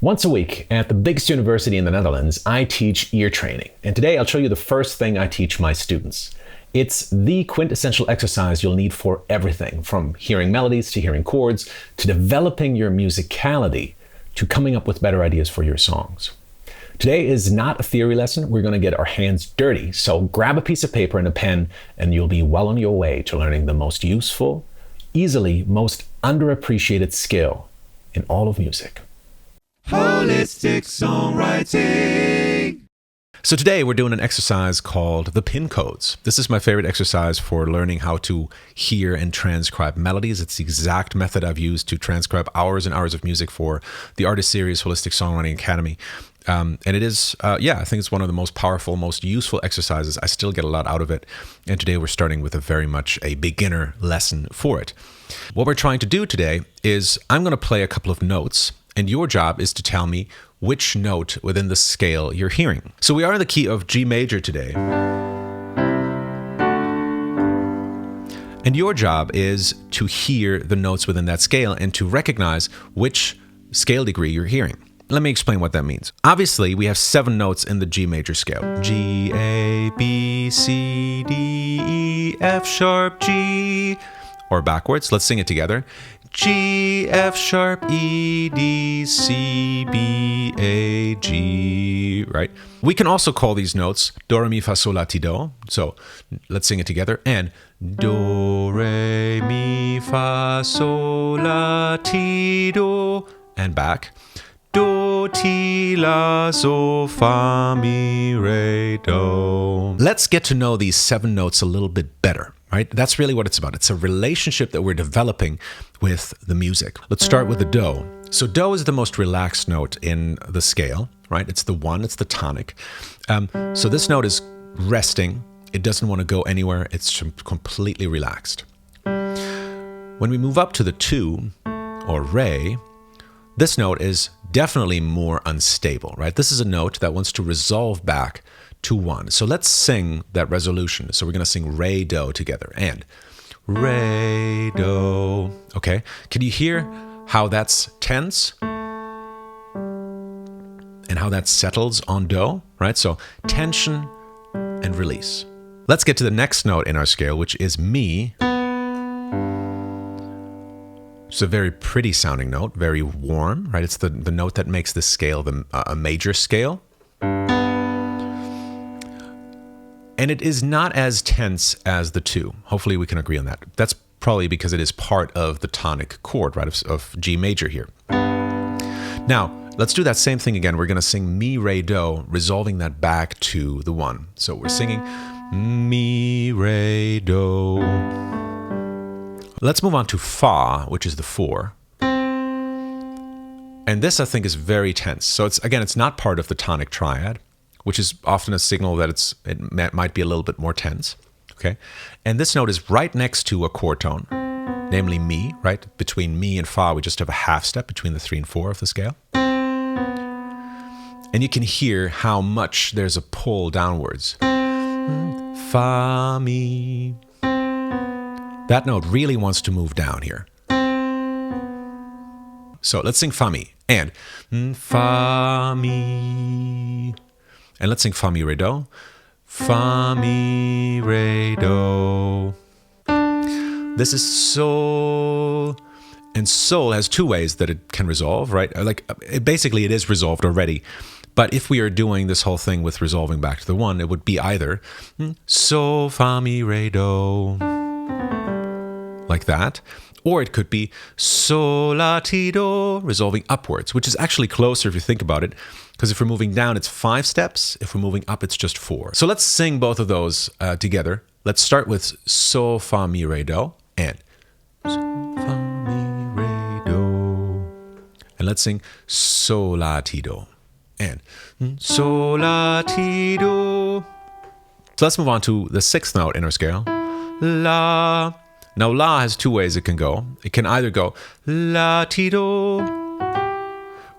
Once a week at the biggest university in the Netherlands, I teach ear training. And today I'll show you the first thing I teach my students. It's the quintessential exercise you'll need for everything, from hearing melodies to hearing chords, to developing your musicality, to coming up with better ideas for your songs. Today is not a theory lesson. We're going to get our hands dirty. So grab a piece of paper and a pen, and you'll be well on your way to learning the most useful, easily most underappreciated skill in all of music. Holistic songwriting. So today we're doing an exercise called the pin codes. This is my favorite exercise for learning how to hear and transcribe melodies. It's the exact method I've used to transcribe hours and hours of music for the Artist Series Holistic Songwriting Academy. And it is, I think it's one of the most powerful, most useful exercises. I still get a lot out of it. And today we're starting with a very much a beginner lesson for it. What we're trying to do today is I'm going to play a couple of notes, and your job is to tell me which note within the scale you're hearing. So we are in the key of G major today. And your job is to hear the notes within that scale and to recognize which scale degree you're hearing. Let me explain what that means. Obviously, we have 7 notes in the G major scale. G, A, B, C, D, E, F sharp, G. Or backwards, let's sing it together. G, F sharp, E, D, C, B, A, G, right? We can also call these notes Do, Re, Mi, Fa, Sol, La, Ti, Do. So let's sing it together. And Do, Re, Mi, Fa, Sol, La, Ti, Do. And back. Do, ti, la, so, fa, mi, re, do. Let's get to know these 7 notes a little bit better, right? That's really what it's about. It's a relationship that we're developing with the music. Let's start with the do. So do is the most relaxed note in the scale, right? It's the 1, it's the tonic. So this note is resting. It doesn't want to go anywhere. It's completely relaxed. When we move up to the 2, or re, this note is definitely more unstable, right? This is a note that wants to resolve back to 1. So let's sing that resolution. So we're going to sing re, do together. And re, do. Okay. Can you hear how that's tense? And how that settles on do, right? So tension and release. Let's get to the next note in our scale, which is mi. It's a very pretty sounding note, very warm, right? It's the note that makes this scale a major scale. And it is not as tense as the 2. Hopefully we can agree on that. That's probably because it is part of the tonic chord, right, of G major here. Now, let's do that same thing again. We're going to sing mi, re, do, resolving that back to the 1. So we're singing mi, re, do. Let's move on to fa, which is the 4. And this, I think, is very tense. So it's not part of the tonic triad, which is often a signal that it might be a little bit more tense. Okay? And this note is right next to a chord tone, namely mi, right? Between mi and fa, we just have a half step between the 3 and 4 of the scale. And you can hear how much there's a pull downwards. Fa, mi. That note really wants to move down here. So let's sing fa, mi. And fa, mi. And let's sing fa, mi, re, do. Fa, mi, re, do. This is sol. And sol has 2 ways that it can resolve, right? Basically, it is resolved already. But if we are doing this whole thing with resolving back to the 1, it would be either sol, fa, mi, re, do. Like that. Or it could be sol, la, ti, do, resolving upwards, which is actually closer if you think about it, because if we're moving down, it's 5 steps. If we're moving up, it's just 4. So let's sing both of those together. Let's start with sol, fa, mi, re, do, and sol, fa, mi, re, do. And let's sing sol, la, ti, do, and sol, la, ti, do. So let's move on to the 6th note in our scale, la. Now, la has 2 ways it can go. It can either go la, ti, do,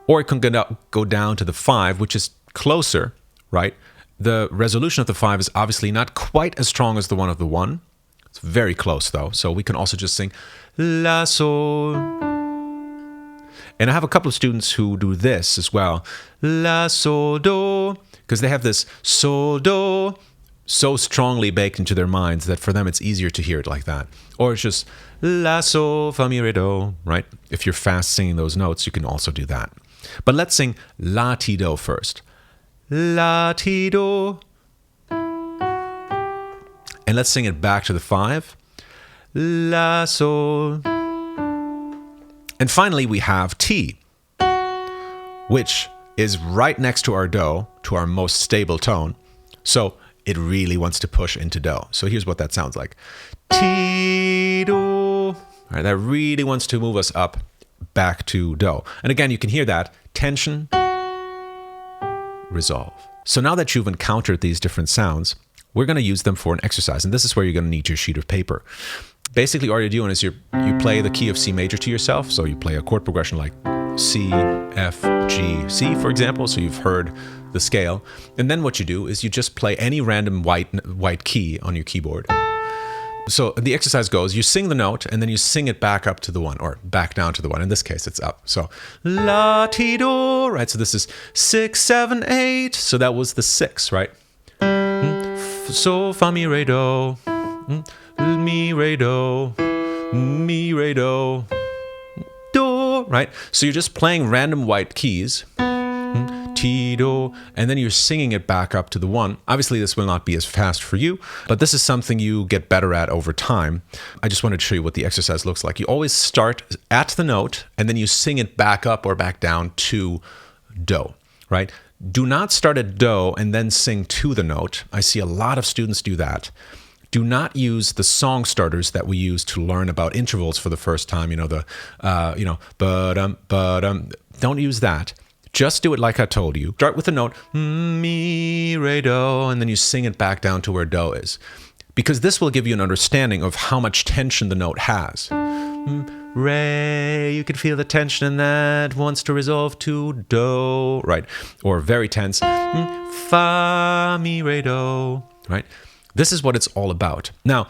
or it can go down to the 5, which is closer, right? The resolution of the 5 is obviously not quite as strong as the one of the 1. It's very close, though. So we can also just sing la, sol. And I have a couple of students who do this as well. La, sol, do. Because they have this sol, do so strongly baked into their minds that for them it's easier to hear it like that. Or it's just la, sol, fa, mi, re, do, right? If you're fast singing those notes, you can also do that. But let's sing la, ti, do first. La, ti, do. And let's sing it back to the 5. La, sol. And finally, we have ti, which is right next to our do, to our most stable tone. So it really wants to push into do. So here's what that sounds like. Ti, do. All right, that really wants to move us up back to do. And again, you can hear that. Tension, resolve. So now that you've encountered these different sounds, we're going to use them for an exercise. And this is where you're going to need your sheet of paper. Basically, all you're doing is you play the key of C major to yourself. So you play a chord progression like C, F, G, C, for example. So you've heard the scale. And then what you do is you just play any random white key on your keyboard. So the exercise goes, you sing the note and then you sing it back up to the 1 or back down to the 1. In this case, it's up. So la, ti, do, right? So this is 6, 7, 8. So that was the 6, right? So, fa, mi, re, do. Mi, re, do. Mi, re, do. Do, right? So you're just playing random white keys. Ti, do, and then you're singing it back up to the 1. Obviously, this will not be as fast for you, but this is something you get better at over time. I just wanted to show you what the exercise looks like. You always start at the note, and then you sing it back up or back down to do, right? Do not start at do and then sing to the note. I see a lot of students do that. Do not use the song starters that we use to learn about intervals for the first time. But don't use that. Just do it like I told you. Start with the note, mi, re, do, and then you sing it back down to where do is. Because this will give you an understanding of how much tension the note has. Re, you can feel the tension in that, wants to resolve to do, right? Or very tense, fa, mi, re, do, right? This is what it's all about. Now,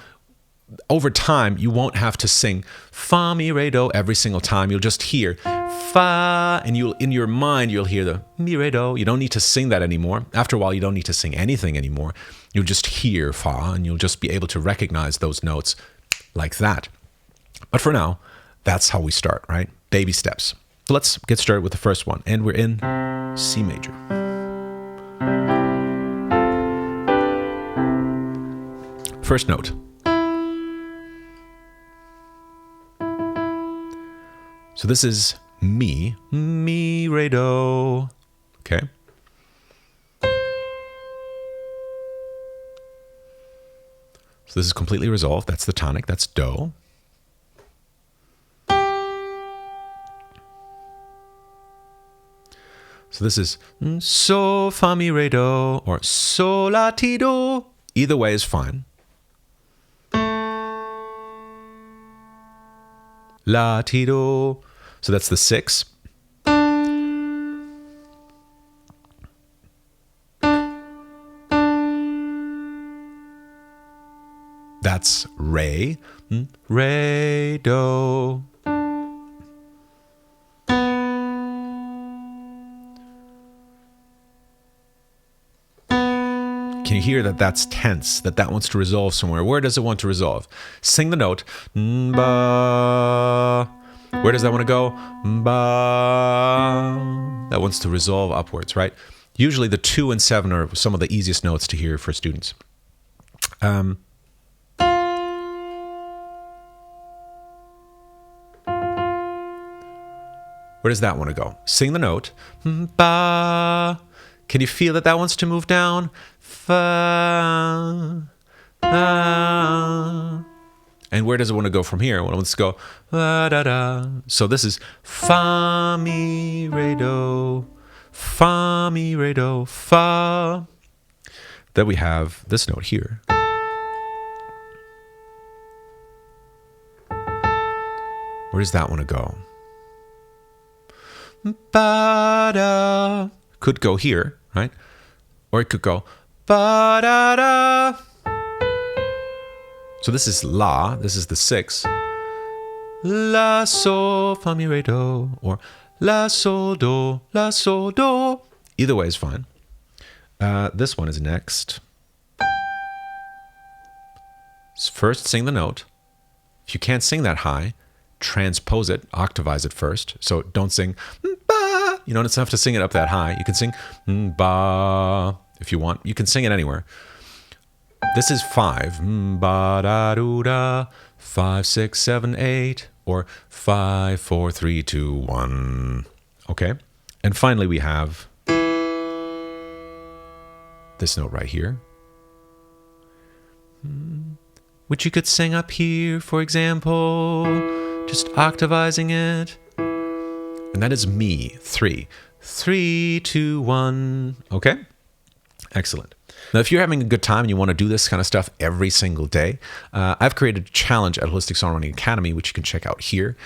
over time, you won't have to sing fa, mi, re, do every single time. You'll just hear fa, and in your mind, you'll hear the mi, re, do. You don't need to sing that anymore. After a while, you don't need to sing anything anymore. You'll just hear fa, and you'll just be able to recognize those notes like that. But for now, that's how we start, right? Baby steps. So let's get started with the first one. And we're in C major. First note. So this is mi, mi, re, do, okay? So this is completely resolved. That's the tonic, that's do. So this is so, fa, mi, re, do, or so, la, ti, do. Either way is fine. La, ti, do. So that's the 6. That's re. Re, do. Can you hear that that's tense, that wants to resolve somewhere? Where does it want to resolve? Sing the note. Ba. Where does that want to go? Ba. That wants to resolve upwards, right? Usually the 2 and 7 are some of the easiest notes to hear for students. Where does that want to go? Sing the note. Ba. Can you feel that wants to move down? Fa. Ah. And where does it want to go from here? Well, it wants to go da, da, da. So this is fa, mi, re, do, fa, mi, re, do, fa. Then we have this note here. Where does that want to go? Ba, da. Could go here, right? Or it could go ba, da, da. So this is la, this is the 6. La, sol, fa, mi, re, do. Or la, sol, do, la, sol, do. Either way is fine. This one is next. First, sing the note. If you can't sing that high, transpose it, octavize it first. So don't sing ba. You don't have to sing it up that high. You can sing ba if you want. You can sing it anywhere. This is 5. Ba da doo da. 5, 6, 7, 8. Or 5, 4, 3, 2, 1. Okay. And finally, we have this note right here, which you could sing up here, for example, just octavizing it. And that is me, 3. 3, 2, 1. Okay? Excellent. Now, if you're having a good time and you want to do this kind of stuff every single day, I've created a challenge at Holistic Songwriting Academy, which you can check out here,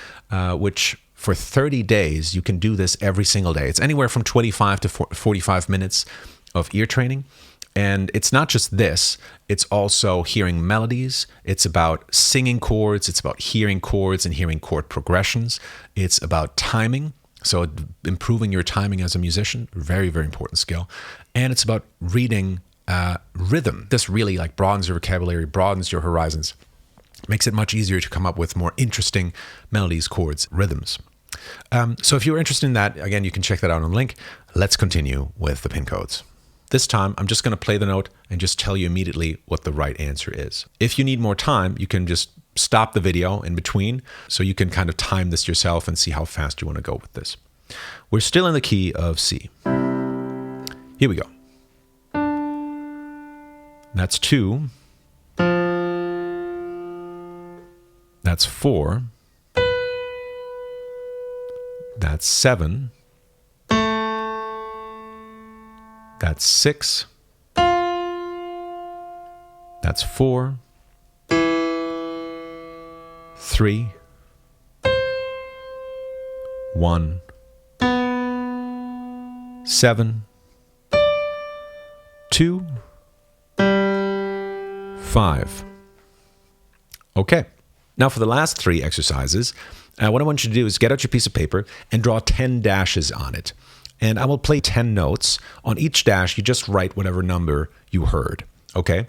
which for 30 days, you can do this every single day. It's anywhere from 25 to 45 minutes of ear training. And it's not just this, it's also hearing melodies. It's about singing chords. It's about hearing chords and hearing chord progressions. It's about timing. So improving your timing as a musician, very, very important skill. And it's about reading rhythm. This really like broadens your vocabulary, broadens your horizons, makes it much easier to come up with more interesting melodies, chords, rhythms. So if you're interested in that, again, you can check that out on the link. Let's continue with the pin codes. This time, I'm just going to play the note and just tell you immediately what the right answer is. If you need more time, you can just stop the video in between so you can kind of time this yourself and see how fast you want to go with this. We're still in the key of C. Here we go. That's 2. That's 4. That's 7. That's 6. That's 4. 3. 1. 7. 2. 5. Okay. Now for the last 3 exercises, what I want you to do is get out your piece of paper and draw 10 dashes on it. And I will play 10 notes. On each dash, you just write whatever number you heard, okay?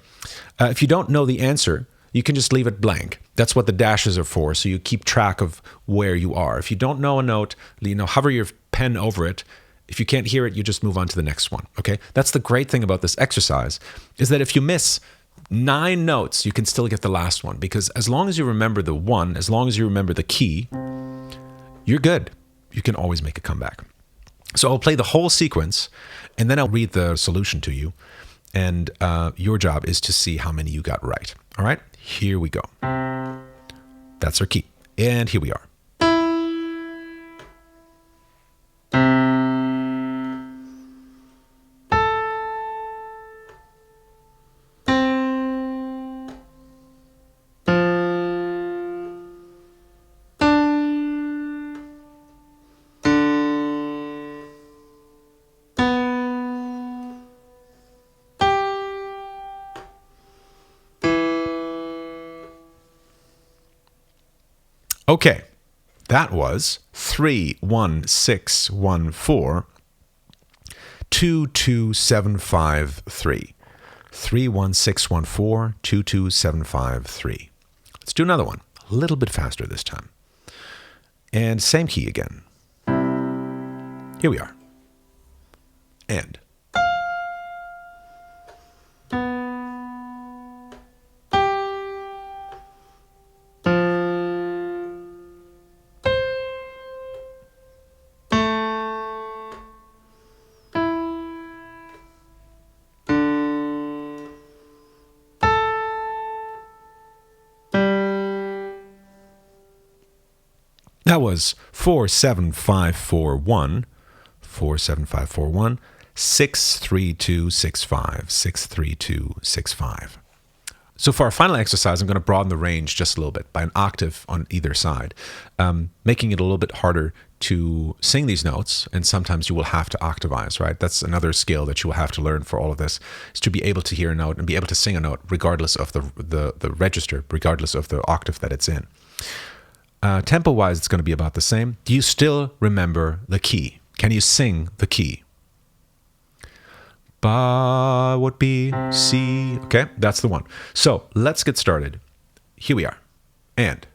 If you don't know the answer, you can just leave it blank. That's what the dashes are for, so you keep track of where you are. If you don't know a note, hover your pen over it. If you can't hear it, you just move on to the next one, okay? That's the great thing about this exercise, is that if you miss 9 notes, you can still get the last one, because as long as you remember the one, as long as you remember the key, you're good. You can always make a comeback. So I'll play the whole sequence, and then I'll read the solution to you. And your job is to see how many you got right. All right, here we go. That's our key. And here we are. Okay, that was 3, 1, 6, 1, 4, 2, 2, 7, 5, 3. 3, 1, 6, 1, 4, 2, 2, 7, 5, 3. Let's do another one, a little bit faster this time. And same key again. Here we are. And. That was 4, 7, 5, 4, 1, 4, 7, 5, 4, 1, 6, 3, 2, 6, 5, 6, 3, 2, 6, 5. So for our final exercise, I'm going to broaden the range just a little bit by an octave on either side, making it a little bit harder to sing these notes. And sometimes you will have to octavize, right? That's another skill that you will have to learn for all of this, is to be able to hear a note and be able to sing a note regardless of the register, regardless of the octave that it's in. Tempo-wise, it's going to be about the same. Do you still remember the key? Can you sing the key? Ba would be C. Okay, that's the one. So let's get started. Here we are. And.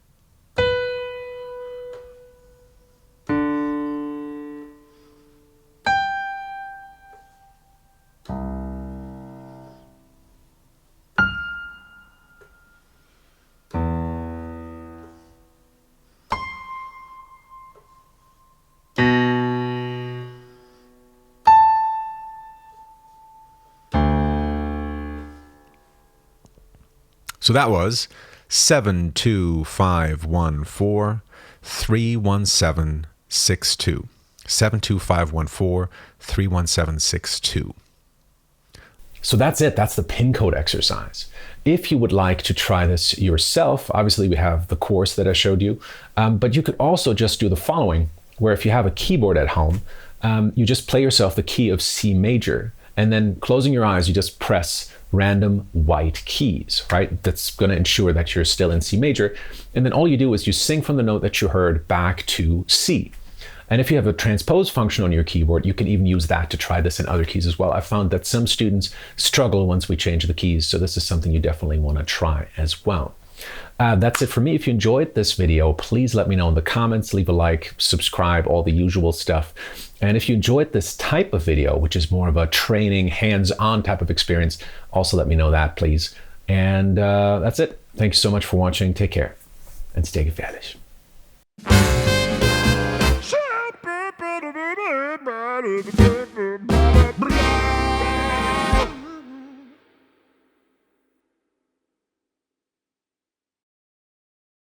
So that was 72514 31762. 72514 31762. So that's it. That's the pin code exercise. If you would like to try this yourself, obviously we have the course that I showed you, but you could also just do the following, where if you have a keyboard at home, you just play yourself the key of C major, and then closing your eyes, you just press random white keys, right? That's going to ensure that you're still in C major. And then all you do is you sing from the note that you heard back to C. And if you have a transpose function on your keyboard, you can even use that to try this in other keys as well. I found that some students struggle once we change the keys, so this is something you definitely want to try as well. That's it for me. If you enjoyed this video, please let me know in the comments, leave a like, subscribe, all the usual stuff. And if you enjoyed this type of video, which is more of a training, hands-on type of experience, also let me know that, please. And that's it. Thank you so much for watching. Take care and stay gefährlich.